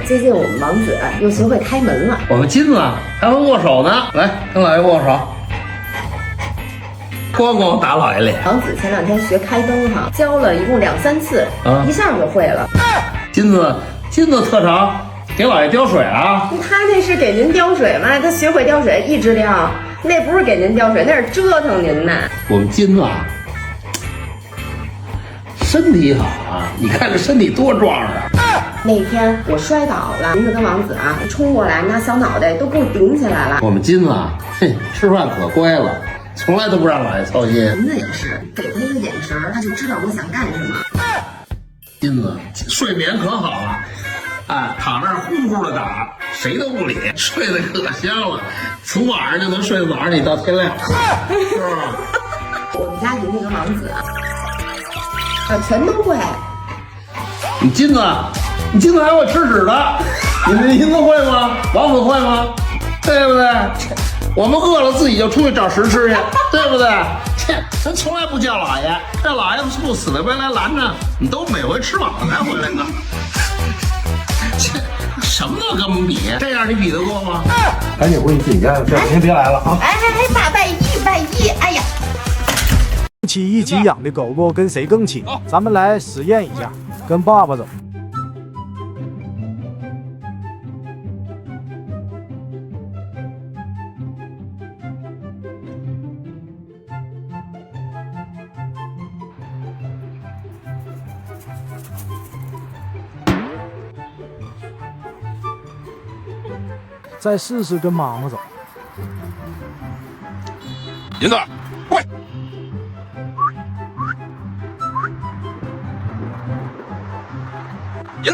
最近我们王子又学会开门了。我们金子还会握手呢，来跟老爷握手。咣咣打老爷脸。王子前2天学开灯哈，教了一共2、3次，一下就会了。金子特长，给老爷叼水啊？他那是给您叼水吗？他学会叼水一直叼，那不是给您叼水，那是折腾您呢。我们金子身体好啊，你看这身体多壮啊！那天我摔倒了，银子跟王子冲过来，拿小脑袋都给我顶起来了。我们金子吃饭可乖了，从来都不让老爷操心。银子也是，给他一个眼神，他就知道我想干什么。金子睡眠可好了，躺那儿呼呼的打，谁都不理，睡得可香了，从晚上就能睡到早上，你到天亮，是吧？我们家银子跟王子全都会。你金子还会吃纸的，你银子会吗？王子会吗？对不对？我们饿了自己就出去找食吃去，对不对？咱从来不叫老爷，这老爷不死的白来拦着，你都每回吃饱了才回来呢。什么都跟我们比，这样你比得过吗？赶紧回你自己家，这两天别来了啊！爸，外一，哎呀！一起养的狗狗跟谁更亲？咱们来实验一下，跟爸爸走。再试试跟妈妈走。银子，快！银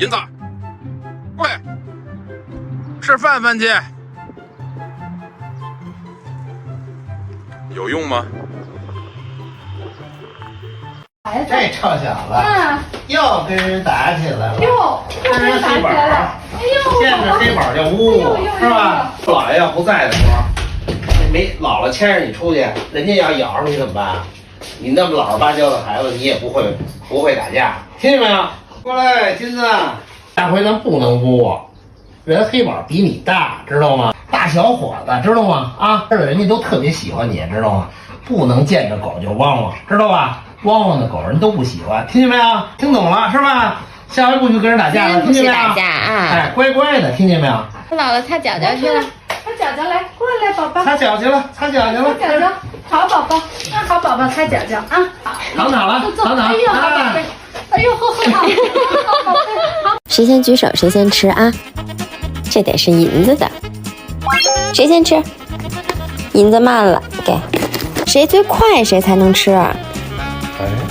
子，快！吃饭饭去。有用吗？这臭小子，又跟人打起来了，又跟人打起来了。哎呦，见着黑宝就呜，是吧？老爷要不在的时候，没姥姥牵着你出去，人家要咬上你怎么办？你那么老实巴交的孩子，你也不会打架，听见没有？过来，金子，下回咱不能污，人黑宝比你大，知道吗？大小伙子，知道吗？这儿人家都特别喜欢你，知道吗？不能见着狗就汪汪，知道吧？汪汪的狗人都不喜欢，听见没有？听懂了是吧？下回不许跟人打架了，听见没有？打架乖乖的，听见没有？姥姥擦脚脚去了，擦脚脚来，过来，宝宝。擦脚去了，擦脚去了。擦脚脚，好宝宝，好宝宝，擦脚脚啊！躺了，躺。哎呦，好宝贝，哎呦，好宝贝，好。谁先举手谁先吃啊？这得是银子的，谁先吃？银子慢了，给。谁最快谁才能吃。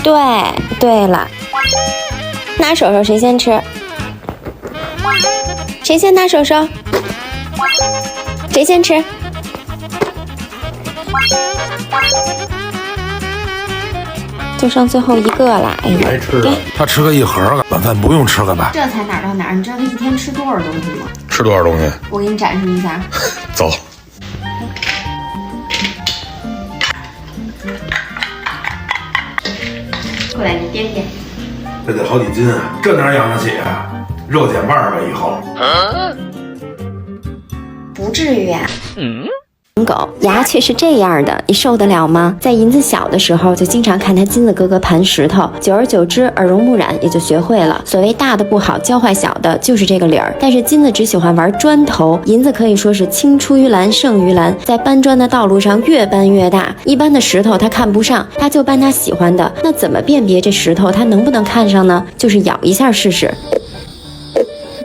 对了，拿手手谁先吃？谁先拿手手？谁先吃？就剩最后一个了，哎呀，白吃了，他吃个1盒，晚饭不用吃个吧？这才哪儿到哪儿？你知道他一天吃多少东西吗？吃多少东西？我给你展示一下。走。过来，你掂掂。这得好几斤啊，这哪养得起啊？肉减半吧以后。不至于啊。狗牙却是这样的，你受得了吗？在银子小的时候，就经常看他金子哥哥盘石头，久而久之，耳濡目染，也就学会了。所谓大的不好教坏小的，就是这个理儿。但是金子只喜欢玩砖头，银子可以说是青出于蓝胜于蓝，在搬砖的道路上越搬越大。一般的石头他看不上，他就搬他喜欢的。那怎么辨别这石头他能不能看上呢？就是咬一下试试。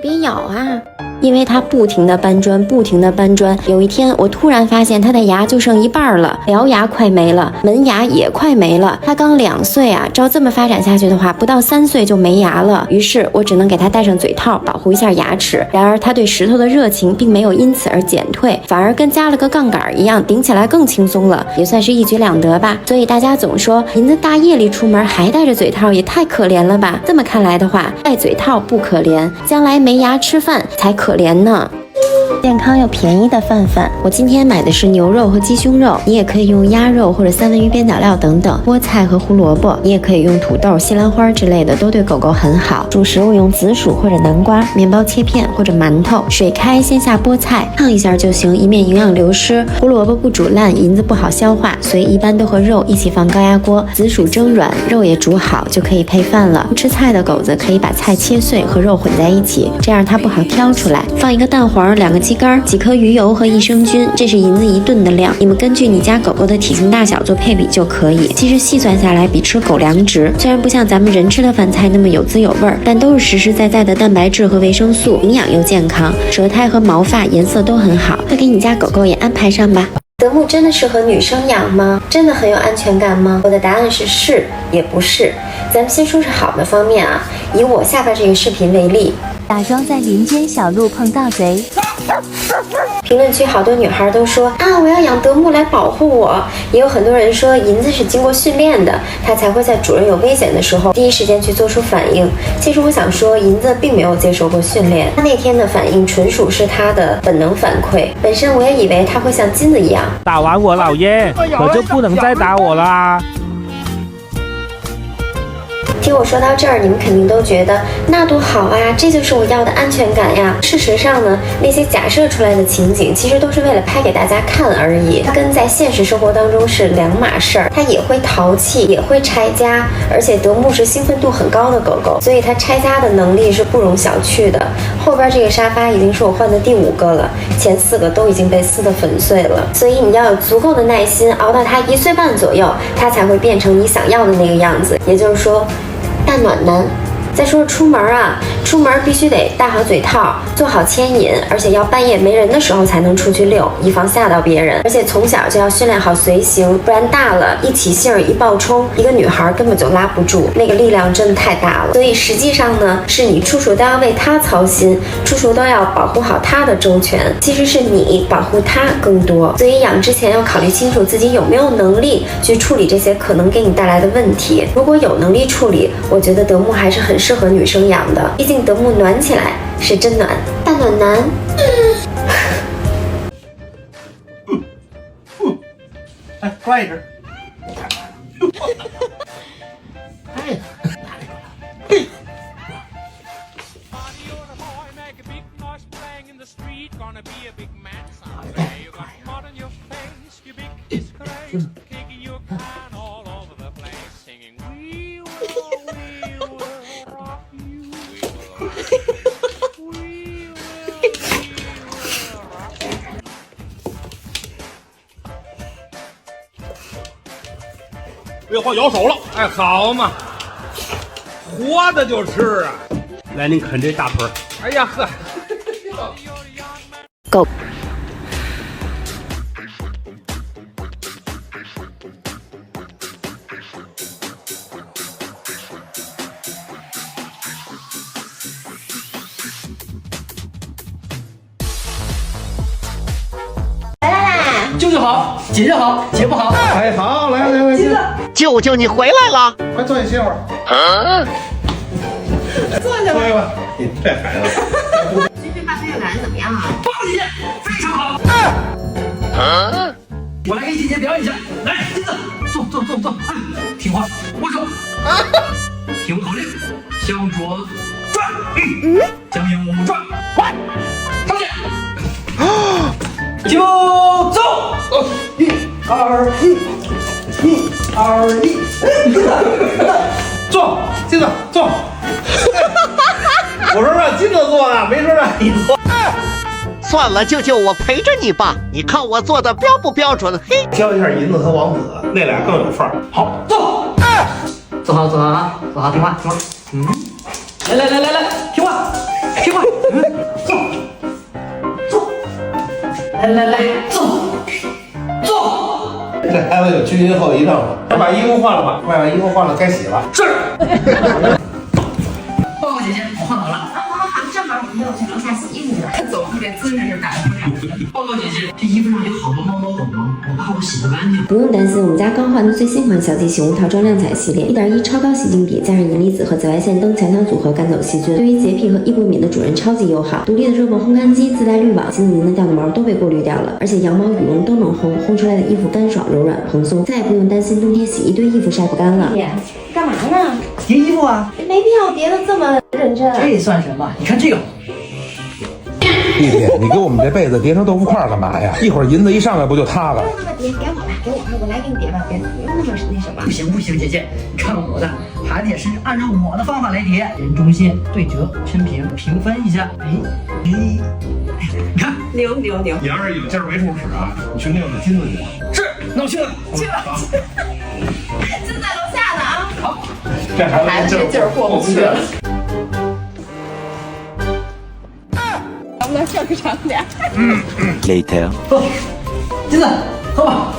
别咬啊！因为他不停地搬砖，不停地搬砖。有一天，我突然发现他的牙就剩一半了，獠牙快没了，门牙也快没了。他刚2岁啊，照这么发展下去的话，不到3岁就没牙了。于是我只能给他戴上嘴套，保护一下牙齿。然而他对石头的热情并没有因此而减退，反而跟加了个杠杆一样，顶起来更轻松了，也算是一举两得吧。所以大家总说银子大夜里出门还戴着嘴套，也太可怜了吧？这么看来的话，戴嘴套不可怜，将来没牙吃饭才可怜呢。健康又便宜的饭饭。我今天买的是牛肉和鸡胸肉，你也可以用鸭肉或者三文鱼边角料等等。菠菜和胡萝卜，你也可以用土豆、西兰花之类的，都对狗狗很好。主食我用紫薯或者南瓜，面包切片或者馒头，水开先下菠菜，烫一下就行，以免营养流失。胡萝卜不煮烂，银子不好消化，所以一般都和肉一起放高压锅，紫薯蒸软，肉也煮好，就可以配饭了。不吃菜的狗子可以把菜切碎和肉混在一起，这样它不好挑出来。放一个蛋黄，2个鸡肝，几颗鱼油和益生菌，这是银子1顿的量。你们根据你家狗狗的体型大小做配比就可以。其实细算下来比吃狗粮值，虽然不像咱们人吃的饭菜那么有滋有味儿，但都是实实在在的蛋白质和维生素，营养又健康，舌苔和毛发颜色都很好，快给你家狗狗也安排上吧。德牧真的适合女生养吗？真的很有安全感吗？我的答案是是，也不是。咱们先说是好的方面啊，以我下边这个视频为例。假装在林间小路碰到贼。评论区好多女孩都说啊，我要养德牧来保护我。也有很多人说银子是经过训练的，它才会在主人有危险的时候第一时间去做出反应。其实我想说，银子并没有接受过训练，它那天的反应纯属是它的本能反馈。本身我也以为它会像金子一样，打完我老爷，可就不能再打我啦。听我说到这儿，你们肯定都觉得那多好啊，这就是我要的安全感呀。事实上呢，那些假设出来的情景其实都是为了拍给大家看而已，它跟在现实生活当中是两码事儿。它也会淘气，也会拆家，而且德牧是兴奋度很高的狗狗，所以它拆家的能力是不容小觑的。后边这个沙发已经是我换的第5个了，前4个都已经被撕得粉碎了。所以你要有足够的耐心，熬到它1岁半左右，它才会变成你想要的那个样子。也就是说，大暖男。再说出门啊，出门必须得戴好嘴套，做好牵引，而且要半夜没人的时候才能出去遛，以防吓到别人。而且从小就要训练好随行，不然大了一起性一爆冲，一个女孩根本就拉不住，那个力量真的太大了。所以实际上呢，是你处处都要为她操心，处处都要保护好她的周全，其实是你保护她更多。所以养之前要考虑清楚自己有没有能力去处理这些可能给你带来的问题。如果有能力处理，我觉得德牧还是很适合女生养的，毕竟德牧暖起来是真暖，大暖男。哎，抓一只。哎，别晃摇手了，哎，好嘛，活的就吃啊！来，您啃这大腿。哎呀呵，狗。舅舅好，姐姐好，姐夫好。哎，好，来，金子，舅舅你回来了，快坐下歇会儿。坐下吧。坐下吧，你这孩子。军训办培养感怎么样啊？棒姐姐非常好。我来给姐姐表演一下，来，金子，坐，哎，听话，握手，听口令，向左转，向右转，快，上去。就走，1、2、1，1、2、1，坐，金子坐。我说让金子坐呢，没说让你坐。算了，舅舅我陪着你吧，你看我做的标不标准？嘿，教一下银子和王子，那俩更有范儿。好，坐，坐好啊，坐好，听话，来，听话，坐，来，坐。这孩子有军训后遗症了，快把衣服换了吧，该洗了。是。报告姐姐，我换好好了。正好我们要去楼下洗衣服去了。他走路这姿势是改不了。报告姐姐，这衣服上有好多猫猫狗狗，我怕我洗不干净。不用担心，我们家刚换的最新款小鸡洗护套装亮彩系列，1.1超高洗净比，加上银离子和紫外线灯强强组合赶走细菌，对于洁癖和易过敏的主人超级友好。独立的热泵烘干机，自带滤网，亲子您的掉的毛都被过滤掉了，而且羊毛、羽绒都能烘，烘出来的衣服干爽柔软蓬松，再也不用担心冬天洗一堆衣服晒不干了。姐，干嘛呢？叠衣服啊，没必要叠得这么认真。这算什么？你看这个。弟弟，你给我们这被子叠成豆腐块干嘛呀？一会儿银子一上来不就塌了？那么叠，给我吧，我来给你叠吧，别不用那么那什么。不行不行，姐姐，你看我的，还得是按照我的方法来叠，人中线对折抻平，平分一下。哎，你看，牛！你要是有劲儿没处使啊，你去遛遛金子去。是，那我去了。就在楼下呢啊。好，这孩子这劲儿过不去了。能不能正常点？走，金子，喝吧。